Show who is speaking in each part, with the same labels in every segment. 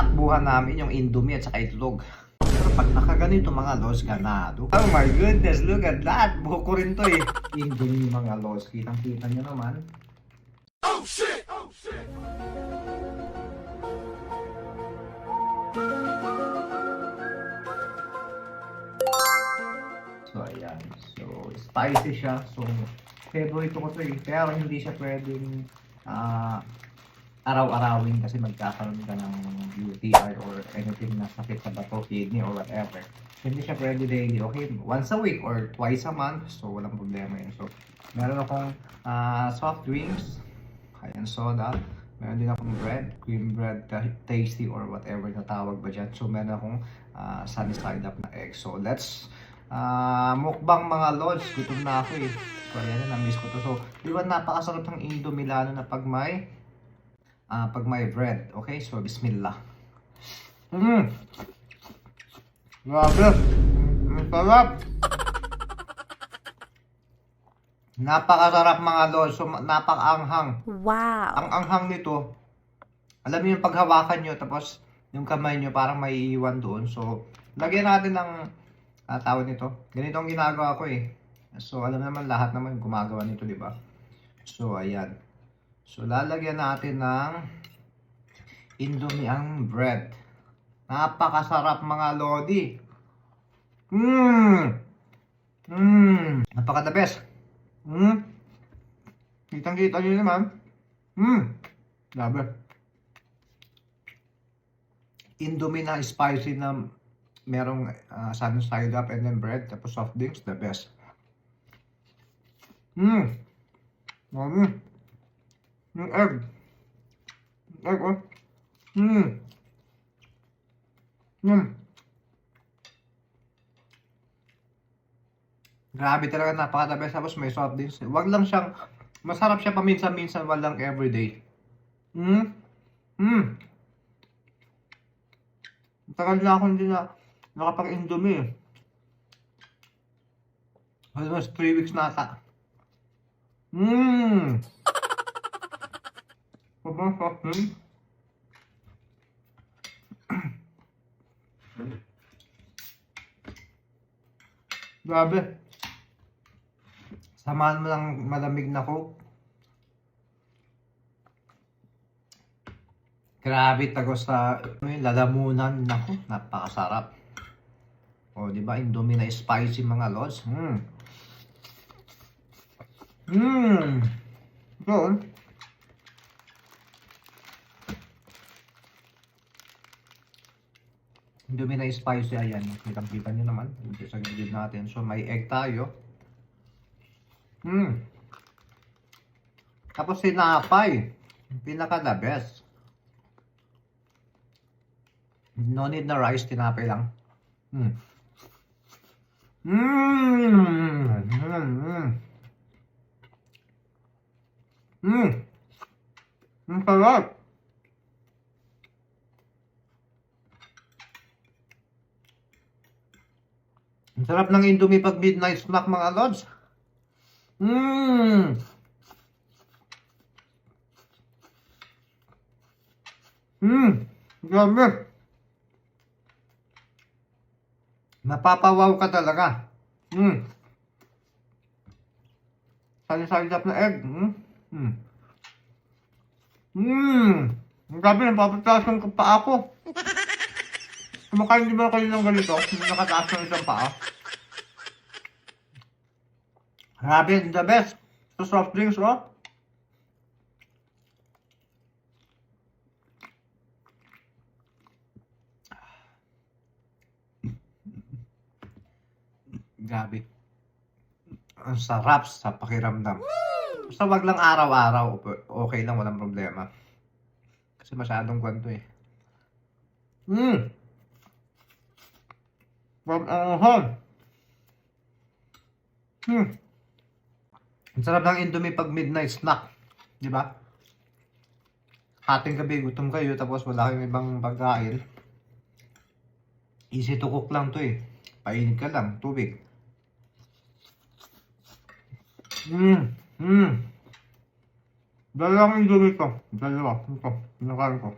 Speaker 1: takbuhan namin yung Indomie at saka itlog. Pero pag nakaganito mga los, ganado. Oh my goodness, look at that. Buhok ko rin to eh. Indomie mga los, kitang-kita nyo naman. Oh shit! Oh shit! So ayan, so spicy siya. So favorite ko to eh. Pero hindi siya pwedeng araw-arawin kasi magkakaroon ka ng UTI or anything na sakit sa bato, kidney or whatever. Hindi siya pwede daily, okay? Once a week or twice a month, so walang problema yun. So meron akong soft drinks, ayan soda, meron din akong bread, cream bread, tasty or whatever na tawag ba dyan. So meron akong sunny side up na egg. So let's mukbang mga lods, gutom na ako eh. So ayan, na-miss ko to. So di ba napakasarap ng Indomie lalo na pag may bread. Okay, so bismillah. Grabe, sarap. Napakasarap mga lods. So napakaanghang. Wow. Ang anghang nito. Alam niyo yung paghawakan nyo tapos yung kamay nyo parang may iiwan doon. So lagyan natin ng tawag nito. Ganito ang ginagawa ko eh. So alam naman lahat naman gumagawa nito, di ba? So ayan. So lalagyan natin ng Indomie ang bread. Napakasarap mga lodi. Napaka the best. Kitang-kita nyo naman. Grabe. Indomie na spicy na merong sunny side up and then bread tapos soft drinks, the best. Yung egg oh. Grabe talaga, napaka the best. Tapos may soft drinks. Wag lang siyang, masarap siya paminsan-minsan, walang everyday. Tagal na ako hindi na nakapag-Indomie eh. Almost 3 weeks na ata. Sobrang soft drinks. Grabe. Samahan mo lang malamig na Coke. Grabe, tagos sa lalamunan. Naku, napakasarap. O, di ba? Indomie na spicy mga lods. Doon. Indomie na spicy, ayan. Kitang-kita nyo naman. Dito sa gilid natin. So, may egg tayo. Tapos sinapay. Pinaka the best. No need na rice, tinapay lang. Ang sarap. Ang sarap ng Indomie pag midnight snack mga lods. Grabe. Napapawaw ka talaga. Sali-sali up na egg. Grabe, napapataas ng paa ko. Kumakain di ba kayo ng ganito? Hindi nakataas ng isang paa. Grabe, the best. So soft drinks, oh. Grabe. Ang sarap sa pakiramdam. Basta wag lang araw-araw. Okay lang, walang problema. Kasi masyadong kwento eh. Wag ahon. Ang sarap ng Indomie pag midnight snack. Di ba? Hating gabi, gutom kayo, tapos wala kayong ibang pagkain. Easy to cook lang to eh. Painit ka lang, tubig. Dalawang Indomie to. Dalawa. Ito. Pinakain ko.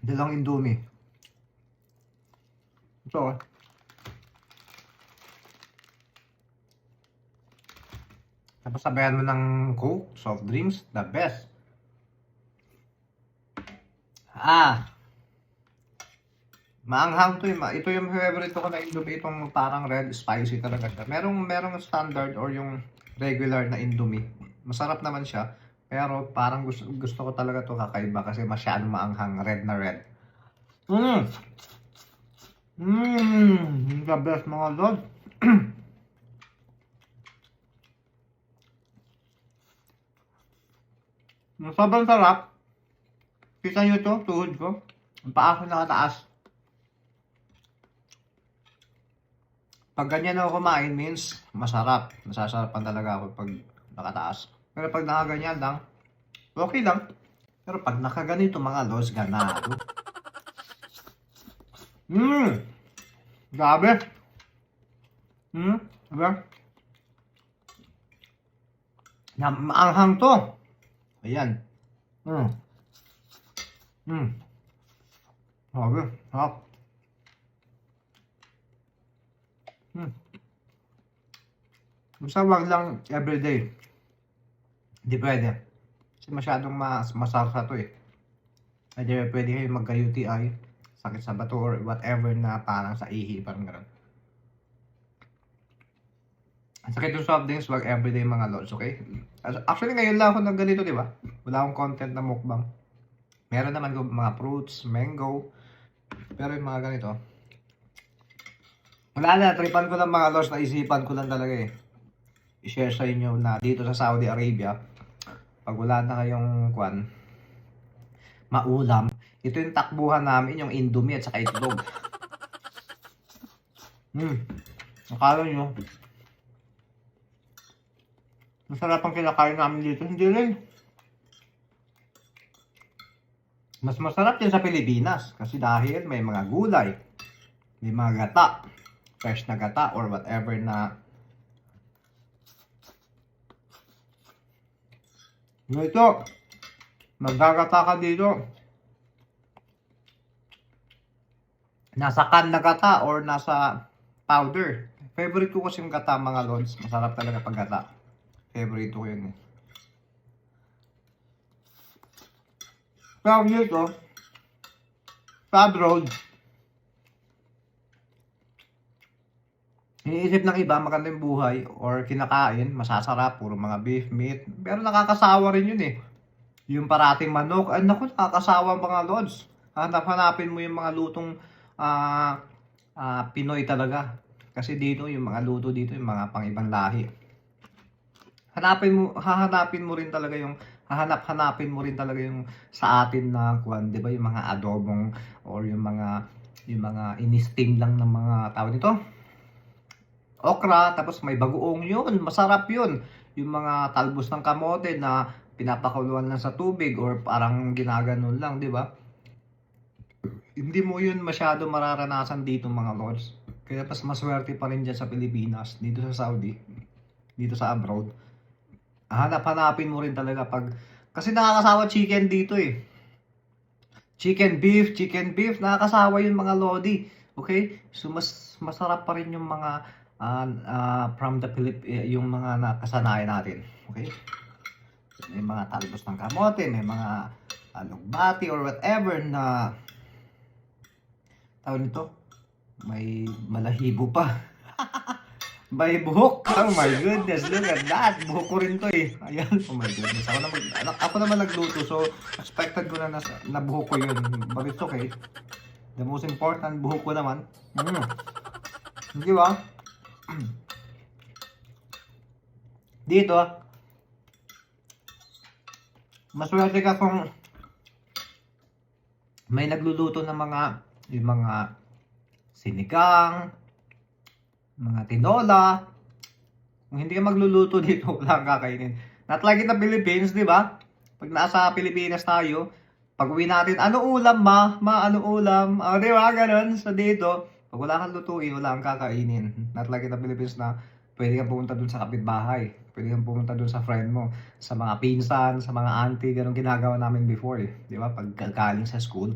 Speaker 1: Dalawang Indomie. Ito. Tapos sabayan mo ng Coke, soft drinks, the best. Maanghang to eh. Ito yung favorite ko na Indomie. Itong parang red, spicy talaga siya. Merong standard or yung regular na Indomie. Masarap naman siya. Pero parang gusto ko talaga to kakaiba kasi masyadong maanghang. Red na red. The best mga lord. Sobrang sarap. Kita nyo to, tuhod ko. Ang paa ko nakataas. Pag ganyan ako kumain means masarap. Nasasarapan talaga ako pag nakataas. Pero pag nakaganyan lang, okay lang. Pero pag nakaganito mga los, ganado. Grabe. Diba? Maanghang to. Ayan. Grabe. Sarap. Basta wag lang everyday. Hindi pwede. Kasi masyadong masarsa to eh. Hindi pwede kayo magka-UTI, sakit sa bato or whatever na parang sa ihi, parang gano'n. Sakit yung soft drinks, wag everyday mga lods, okay? Actually ngayon lang ako ng ganito, di ba? Wala akong content na mukbang. Meron naman mga fruits, mango. Pero yung mga ganito, wala na, tripan ko lang mga lods, naisipan ko lang talaga eh. I-share sa inyo na dito sa Saudi Arabia, pag wala na kayong maulam, ito yung takbuhan namin, yung Indomie at saka itlog. Akala nyo, masarap ang kinakain namin dito. Hindi rin. Mas masarap din sa Pilipinas kasi dahil may mga gulay, may mga gata, fresh na gata or whatever na ito, magagata ka dito. Nasa can na gata or nasa powder. Favorite ko kasi yung gata mga lods. Masarap talaga pag gata. Favorite ko yun eh. Pero dito, sa abroad, iniisip ng iba, maganda yung buhay or kinakain, masasarap, puro mga beef, meat. Pero nakakasawa rin yun eh. Yung parating manok, ay naku, nakakasawa mga lods. Hanapin mo yung mga lutong Pinoy talaga. Kasi dito, yung mga luto dito, yung mga pang ibang lahi. Hahanapin mo rin talaga yung sa atin na di ba, yung mga adobong or yung mga in-steam lang ng mga tawag nito. Okra, tapos may bagoong yun, masarap yun. Yung mga talbos ng kamote na pinapakuluan lang sa tubig or parang ginaganon lang, di ba? Hindi mo yun masyado mararanasan dito mga lords. Kaya mas maswerte pa rin dyan sa Pilipinas, dito sa Saudi, dito sa abroad. Hanapin mo rin talaga kasi nakakasawa chicken dito eh. Chicken beef, nakakasawa yun mga lodi. Okay? So masarap pa rin yung mga from the Philippines, yung mga nakasanayan natin. Okay? May mga talbos ng kamote, may mga alugbati or whatever na tawag nito, may malahibo pa. May buhok. Oh my goodness, look at that. Buhok ko rin to eh. Ayan, oh my goodness. Ako naman nagluto, so expected ko na buhok ko yun. But it's okay. The most important, buhok ko naman. Di ba? Dito, maswerte ka kung may nagluluto ng yung mga sinigang, mga tinola. Kung hindi ka magluluto dito, wala kang kakainin. Not like in the Philippines, di ba? Pag nasa Pilipinas tayo, pag uwi natin, ano ulam ma? Ano ulam? Di ba? Ganun. So dito, pag wala kang lutuin, wala kang kakainin. Not like in the Philippines na pwede kang pumunta dun sa kapitbahay. Pwede kang pumunta dun sa friend mo, sa mga pinsan, sa mga auntie. Ganun ginagawa namin before eh. Di ba? Pag galing sa school.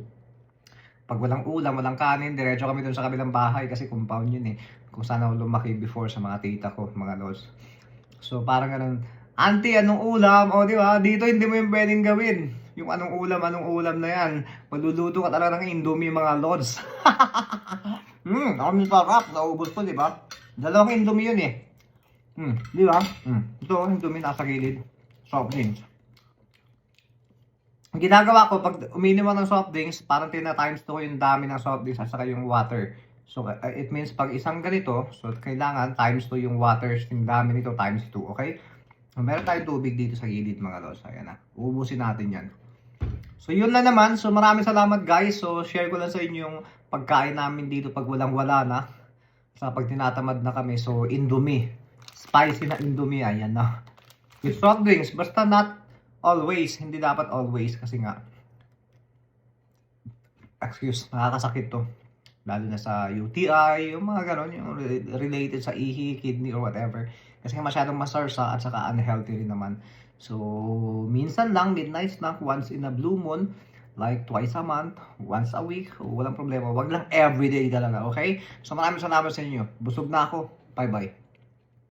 Speaker 1: Pag walang ulam, walang kanin, diretso kami dun sa kabilang bahay kasi compound yun eh. Kung saan ako lumaki before sa mga tita ko, mga lods. So parang ganun, auntie, anong ulam? O di ba? Dito hindi mo yung pwedeng gawin. Yung anong ulam na yan. Magluluto ka talaga ng Indomie, mga lods. Ang sarap. Naubos ko, di ba? Dalawang Indomie yun eh. Di ba? Ito, Indomie nasa gilid. Soft drinks. Ang ginagawa ko, pag uminom ako ng soft drinks, parang tina-times 2 ko yung dami ng soft drinks at saka yung water. So, it means pag isang ganito, so kailangan times 2 yung water, yung dami nito times 2, okay? So, meron tayong tubig dito sa gilid, mga lods. Ayan na. Uubusin natin yan. So, yun lang naman. So, maraming salamat, guys. So, share ko lang sa inyo yung pagkain namin dito pag walang-wala na. Sa pag tinatamad na kami. So, Indomie. Spicy na Indomie. Ayan na. With soft drinks. Basta not always. Hindi dapat always. Kasi nga, nakakasakit to. Lalo na sa UTI, yung mga ganon, yung related sa ihi, kidney, or whatever. Kasi masyadong masarsa at saka unhealthy rin naman. So, minsan lang, midnight snack, once in a blue moon, like twice a month, once a week, walang problema. Wag lang everyday talaga, okay? So, maraming salamat sa inyo. Busog na ako. Bye-bye.